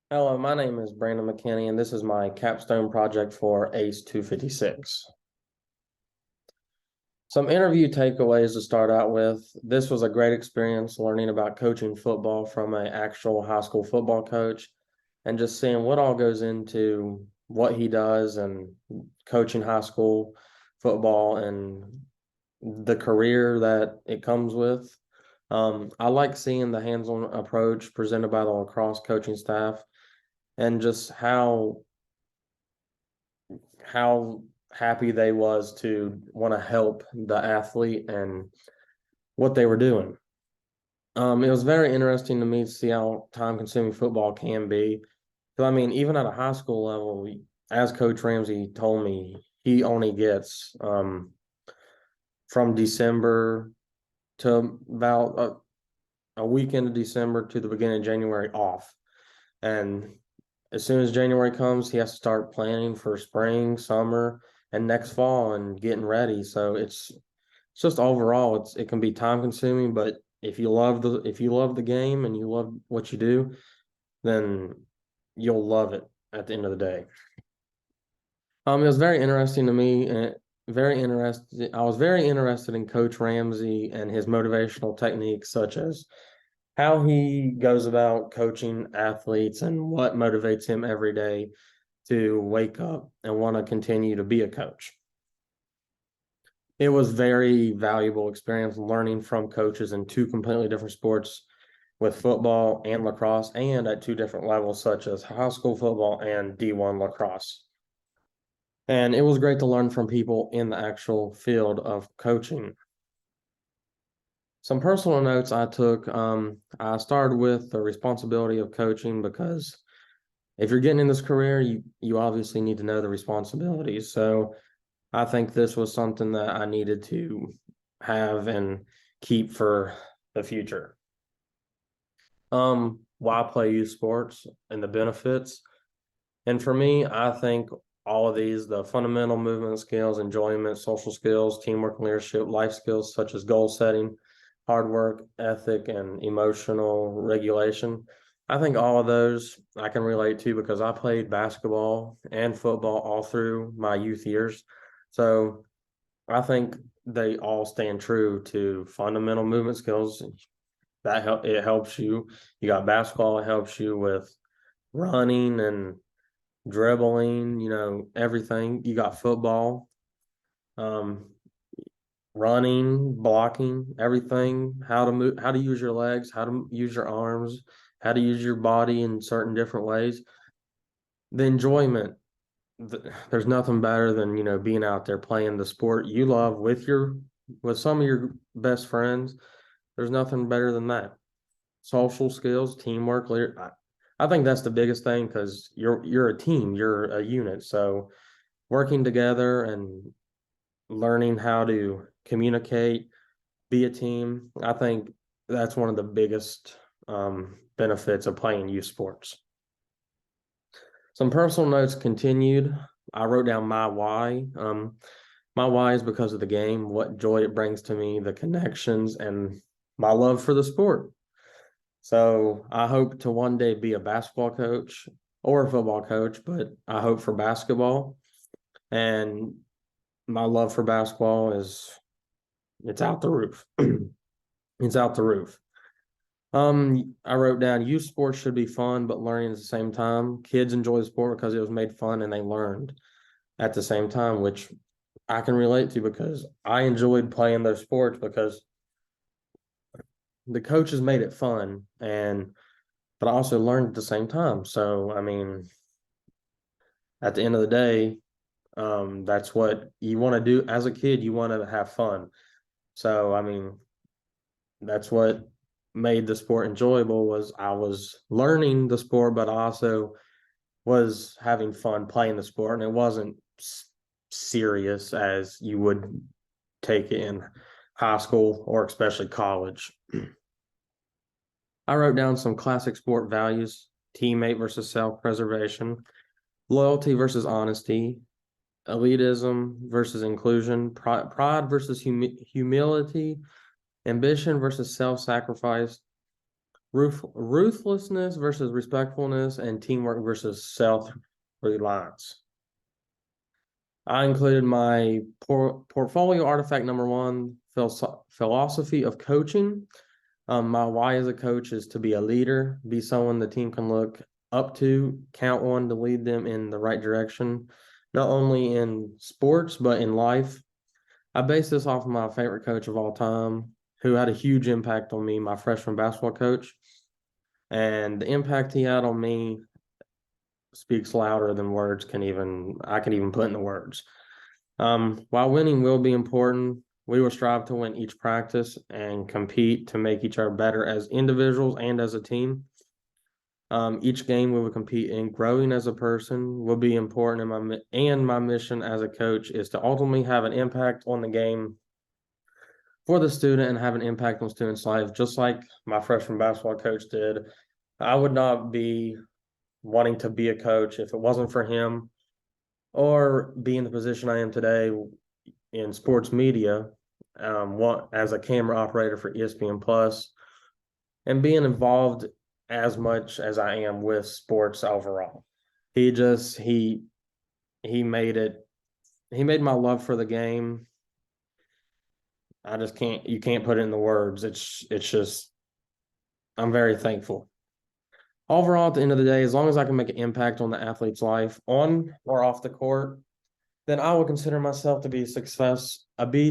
Hello, my name is Brandon McKinney, and this is my capstone project for ACE 256. Some interview takeaways to start out with. This was a great experience learning about coaching football from an actual high school football coach and just seeing what all goes into what he does and coaching high school football and the career that it comes with. I like seeing the hands-on approach presented by the lacrosse coaching staff and just how happy they was to want to help the athlete and what they were doing. It was very interesting to me to see how time-consuming football can be. Because I mean, even at a high school level, as Coach Ramsey told me, he only gets from December to about a weekend of December to the beginning of January off. And as soon as January comes, he has to start planning for spring, summer, and next fall and getting ready. So it's just overall it can be time consuming, but if you love the game and you love what you do, then you'll love it at the end of the day. It was very interesting to me and very interested. I was very interested in Coach Ramsey and his motivational techniques, such as how he goes about coaching athletes and what motivates him every day to wake up and want to continue to be a coach. It was very valuable experience learning from coaches in two completely different sports with football and lacrosse and at two different levels such as high school football and D1 lacrosse. And it was great to learn from people in the actual field of coaching. Some personal notes I took, I started with the responsibility of coaching because if you're getting in this career, you obviously need to know the responsibilities. So I think this was something that I needed to have and keep for the future. Why play youth sports and the benefits? And for me, I think all of these, the fundamental movement skills, enjoyment, social skills, teamwork, leadership, life skills such as goal setting, hard work, ethic, and emotional regulation. I think all of those I can relate to because I played basketball and football all through my youth years. So I think they all stand true to fundamental movement skills. It helps you. You got basketball, it helps you with running and dribbling, everything. You got football, um, running, blocking, everything, how to move, how to use your legs, how to use your arms, how to use your body in certain different ways. The enjoyment, there's nothing better than, being out there playing the sport you love with some of your best friends. There's nothing better than that. Social skills, teamwork, I think that's the biggest thing because you're a team, you're a unit. So working together and learning how to communicate, be a team, I think that's one of the biggest benefits of playing youth sports. Some personal notes continued. I wrote down my why. My why is because of the game, what joy it brings to me, the connections, and my love for the sport. So I hope to one day be a basketball coach or a football coach, but I hope for basketball. And my love for basketball it's out the roof. It's out the roof. I wrote down youth sports should be fun, but learning at the same time. Kids enjoy the sport because it was made fun and they learned at the same time, which I can relate to because I enjoyed playing those sports because the coaches made it fun but I also learned at the same time. So I mean, at the end of the day, that's what you want to do as a kid. You want to have fun. So I mean, that's what made the sport enjoyable was I was learning the sport, but I also was having fun playing the sport, and it wasn't serious as you would take it in high school or especially college. I wrote down some classic sport values: teammate versus self-preservation, loyalty versus honesty, elitism versus inclusion, pride versus humility, ambition versus self-sacrifice, ruthlessness versus respectfulness, and teamwork versus self-reliance. I included my portfolio artifact number one, philosophy of coaching. My why as a coach is to be a leader, be someone the team can look up to, count on to lead them in the right direction, not only in sports, but in life. I base this off of my favorite coach of all time, who had a huge impact on me, my freshman basketball coach. And the impact he had on me speaks louder than I can even put into words. While winning will be important, we will strive to win each practice and compete to make each other better as individuals and as a team. Each game we will compete in. Growing as a person will be important, my mission as a coach is to ultimately have an impact on the game for the student and have an impact on students' lives, just like my freshman basketball coach did. I would not be wanting to be a coach if it wasn't for him, or be in the position I am today in sports media, as a camera operator for ESPN Plus, and being involved as much as I am with sports overall. He made it. He made my love for the game. I just can't. You can't put it in the words. It's just. I'm very thankful. Overall, at the end of the day, as long as I can make an impact on the athlete's life on or off the court, then I will consider myself to be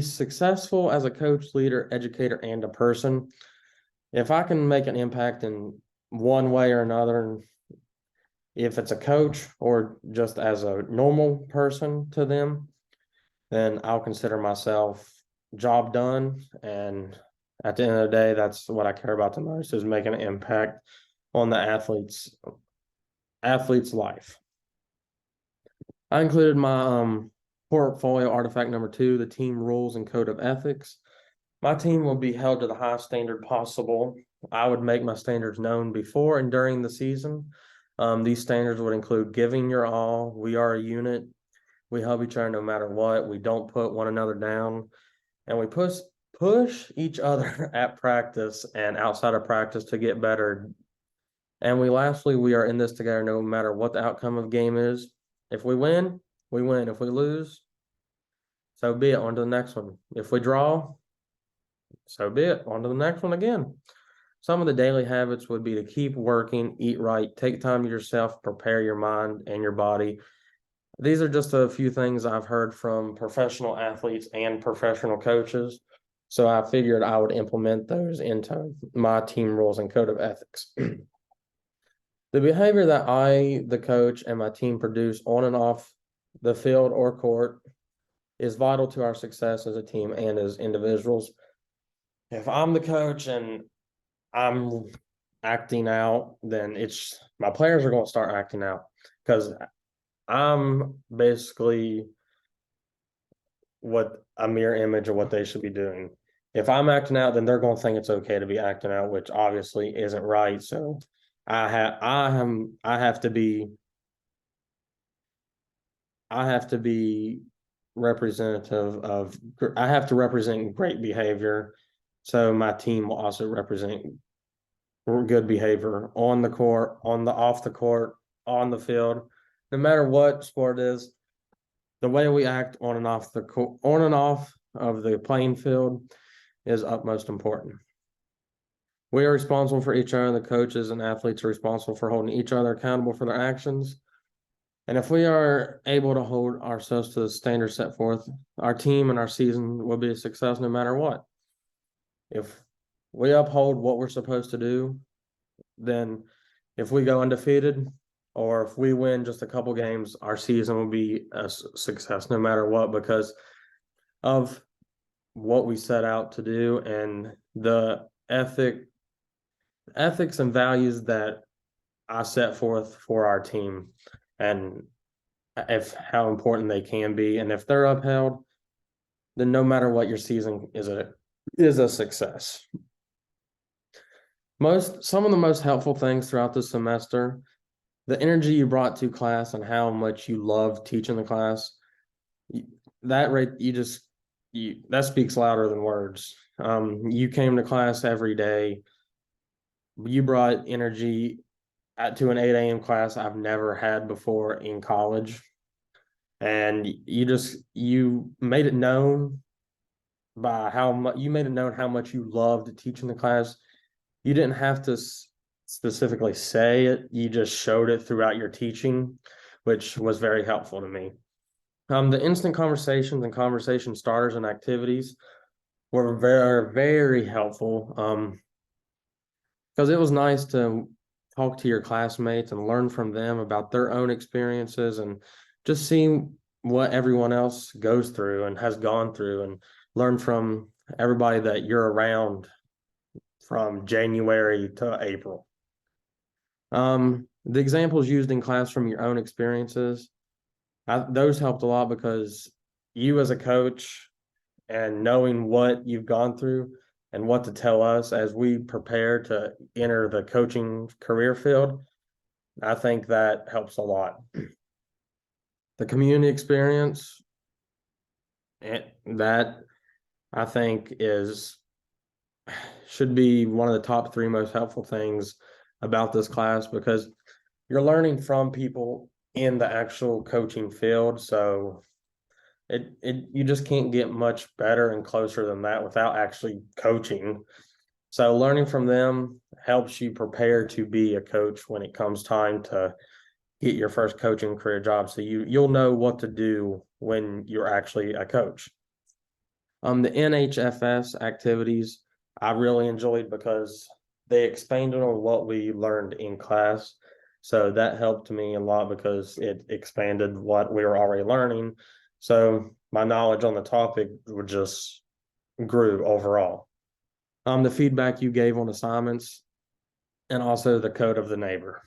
successful as a coach, leader, educator, and a person. If I can make an impact in one way or another, if it's a coach or just as a normal person to them, then I'll consider myself job done. And at the end of the day, that's what I care about the most, is making an impact on the athlete's life. I included my portfolio artifact number two, the team rules and code of ethics. My team will be held to the highest standard possible. I would make my standards known before and during the season. These standards would include giving your all. We are a unit. We help each other no matter what. We don't put one another down, and we push each other at practice and outside of practice to get better. And lastly, we are in this together no matter what the outcome of the game is. If we win, we win. If we lose, so be it. On to the next one. If we draw, so be it. On to the next one again. Some of the daily habits would be to keep working, eat right, take time to yourself, prepare your mind and your body. These are just a few things I've heard from professional athletes and professional coaches. So I figured I would implement those into my team rules and code of ethics. The behavior that I, the coach, and my team produce on and off the field or court is vital to our success as a team and as individuals. If I'm the coach and I'm acting out, then it's my players are going to start acting out, because I'm basically what a mirror image of what they should be doing. If I'm acting out, then they're going to think it's okay to be acting out, which obviously isn't right. So I have to be representative of I have to represent great behavior. So my team will also represent good behavior on the court, off the court, on the field, no matter what sport it is. The way we act on and off of the playing field is utmost important. We are responsible for each other. The coaches and athletes are responsible for holding each other accountable for their actions. And if we are able to hold ourselves to the standards set forth, our team and our season will be a success no matter what. If we uphold what we're supposed to do, then if we go undefeated or if we win just a couple games, our season will be a success no matter what, because of what we set out to do and the ethics and values that I set forth for our team, and how important they can be. And if they're upheld, then no matter what, your season is a success. Some of the most helpful things throughout the semester, the energy you brought to class and how much you love teaching the class, that speaks louder than words. You came to class every day You brought energy to an 8 a.m. class I've never had before in college. And you made it known by how much you made it known how much you loved teaching the class. You didn't have to specifically say it, you just showed it throughout your teaching, which was very helpful to me. The instant conversations and conversation starters and activities were very, very helpful. Because it was nice to talk to your classmates and learn from them about their own experiences and just seeing what everyone else goes through and has gone through and learn from everybody that you're around from January to April. The examples used in class from your own experiences, those helped a lot because you as a coach and knowing what you've gone through and what to tell us as we prepare to enter the coaching career field, I think that helps a lot. The community experience, that I think should be one of the top three most helpful things about this class because you're learning from people in the actual coaching field. So you just can't get much better and closer than that without actually coaching. So learning from them helps you prepare to be a coach when it comes time to get your first coaching career job. So you'll know what to do when you're actually a coach. The NHFS activities I really enjoyed because they expanded on what we learned in class. So that helped me a lot because it expanded what we were already learning. So my knowledge on the topic would just grew overall. The feedback you gave on assignments and also the code of the neighbor.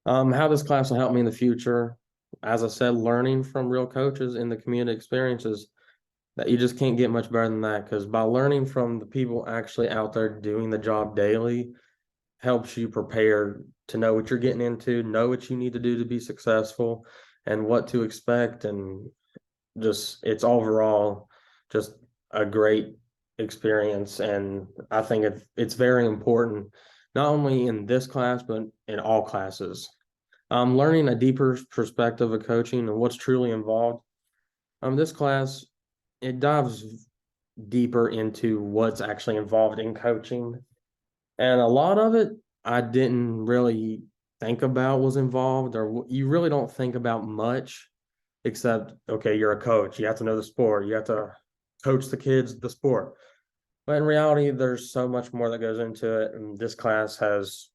How this class will help me in the future. As I said, learning from real coaches in the community experiences that you just can't get much better than that because by learning from the people actually out there doing the job daily helps you prepare to know what you're getting into, know what you need to do to be successful and what to expect. And just it's overall just a great experience. And I think it's very important, not only in this class, but in all classes. Learning a deeper perspective of coaching and what's truly involved. This class, it dives deeper into what's actually involved in coaching. And a lot of it I didn't really think about was involved, or you really don't think about much, except, okay, you're a coach. You have to know the sport. You have to coach the kids the sport. But in reality, there's so much more that goes into it. And this class has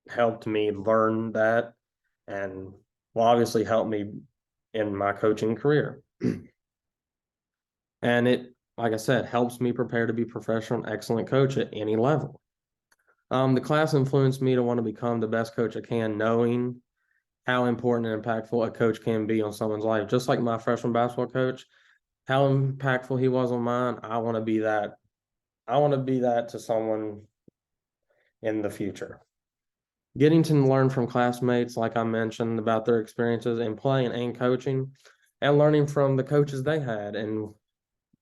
helped me learn that and will obviously help me in my coaching career. And it, like I said, helps me prepare to be professional and excellent coach at any level. The class influenced me to want to become the best coach I can, knowing how important and impactful a coach can be on someone's life. Just like my freshman basketball coach, how impactful he was on mine, I want to be that. I want to be that to someone in the future. Getting to learn from classmates, like I mentioned, about their experiences in playing and coaching, and learning from the coaches they had and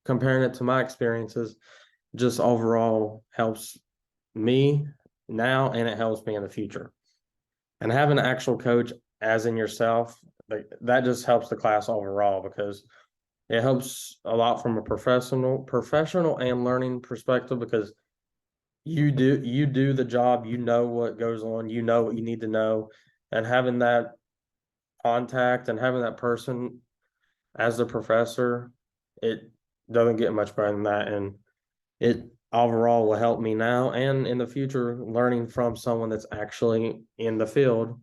comparing it to my experiences just overall helps me now and it helps me in the future. And having an actual coach as in yourself, that just helps the class overall because it helps a lot from a professional and learning perspective because you do the job, you know what goes on, you know what you need to know, and having that contact and having that person as the professor, it doesn't get much better than that. And it overall will help me now and in the future learning from someone that's actually in the field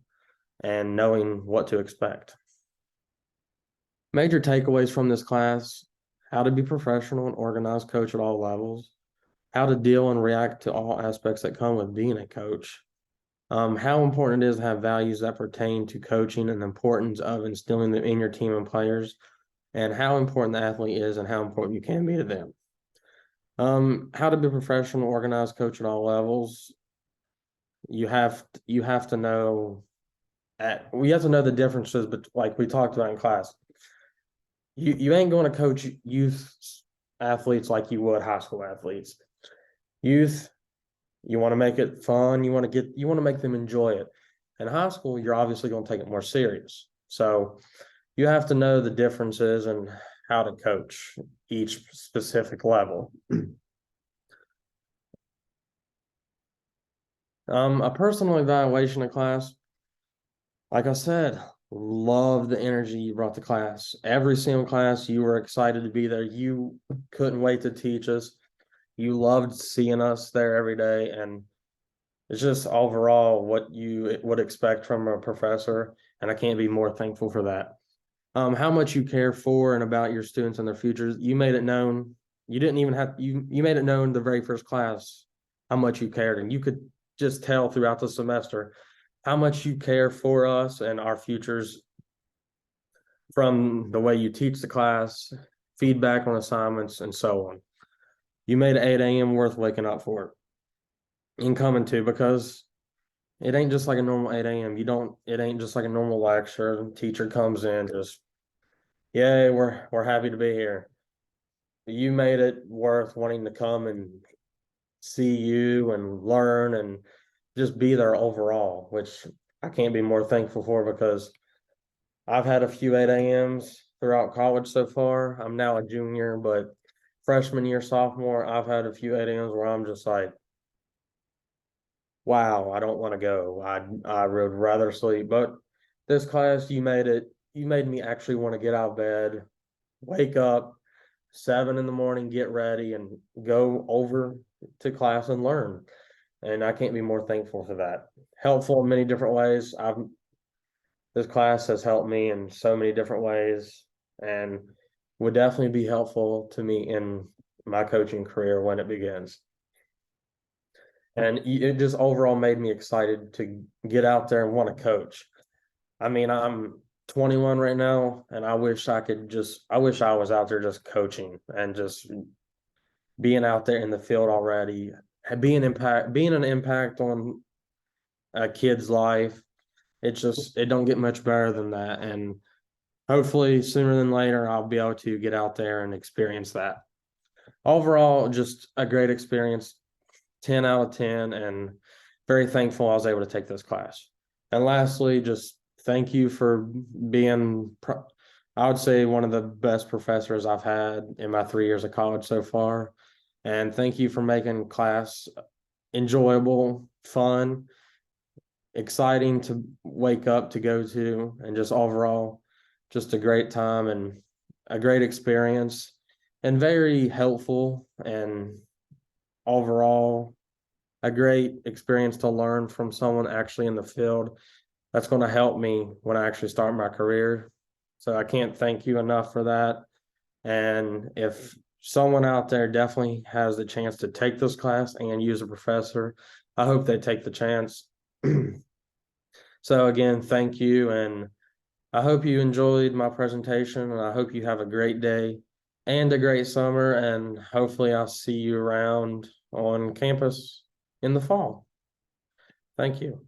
and knowing what to expect. Major takeaways from this class: how to be professional and organized coach at all levels, how to deal and react to all aspects that come with being a coach, how important it is to have values that pertain to coaching and the importance of instilling them in your team and players, and how important the athlete is and how important you can be to them. How to be a professional, organized coach at all levels. You have to know we have to know the differences, but like we talked about in class, you ain't going to coach youth athletes like you would high school athletes. Youth, You want to make it fun. You want to make them enjoy it. In high school, you're obviously going to take it more serious. So you have to know the differences and how to coach each specific level. A personal evaluation of class, like I said, love the energy you brought to class. Every single class, you were excited to be there. You couldn't wait to teach us. You loved seeing us there every day. And it's just overall what you would expect from a professor. And I can't be more thankful for that. How much you care for and about your students and their futures. You made it known. You didn't even have you made it known the very first class how much you cared, and you could just tell throughout the semester how much you care for us and our futures from the way you teach the class, feedback on assignments, and so on. You made 8 a.m. worth waking up for and coming to, because it ain't just like a normal 8 a.m. It ain't just like a normal lecture. Teacher comes in, just, yay, we're happy to be here. You made it worth wanting to come and see you and learn and just be there overall, which I can't be more thankful for, because I've had a few 8 a.m.s throughout college so far. I'm now a junior, but freshman year, sophomore, I've had a few 8 a.m.s where I'm just like, wow, I don't want to go. I would rather sleep. But this class, you made me actually want to get out of bed, wake up 7 in the morning, get ready, and go over to class and learn. And I can't be more thankful for that. Helpful in many different ways. This class has helped me in so many different ways, and would definitely be helpful to me in my coaching career when it begins. And it just overall made me excited to get out there and want to coach. I mean, I'm 21 right now, and I wish I was out there just coaching and just being out there in the field already, being an impact on a kid's life. It don't get much better than that. And hopefully sooner than later, I'll be able to get out there and experience that. Overall, just a great experience, 10 out of 10, and very thankful I was able to take this class. And lastly, just thank you for being, I would say, one of the best professors I've had in my 3 years of college so far. And thank you for making class enjoyable, fun, exciting to wake up to go to, and just overall, just a great time and a great experience, and very helpful, and overall a great experience to learn from someone actually in the field that's going to help me when I actually start my career. So I can't thank you enough for that. And if someone out there definitely has the chance to take this class and use a professor, I hope they take the chance. So again, thank you. And I hope you enjoyed my presentation, and I hope you have a great day and a great summer. And hopefully I'll see you around on campus in the fall. Thank you.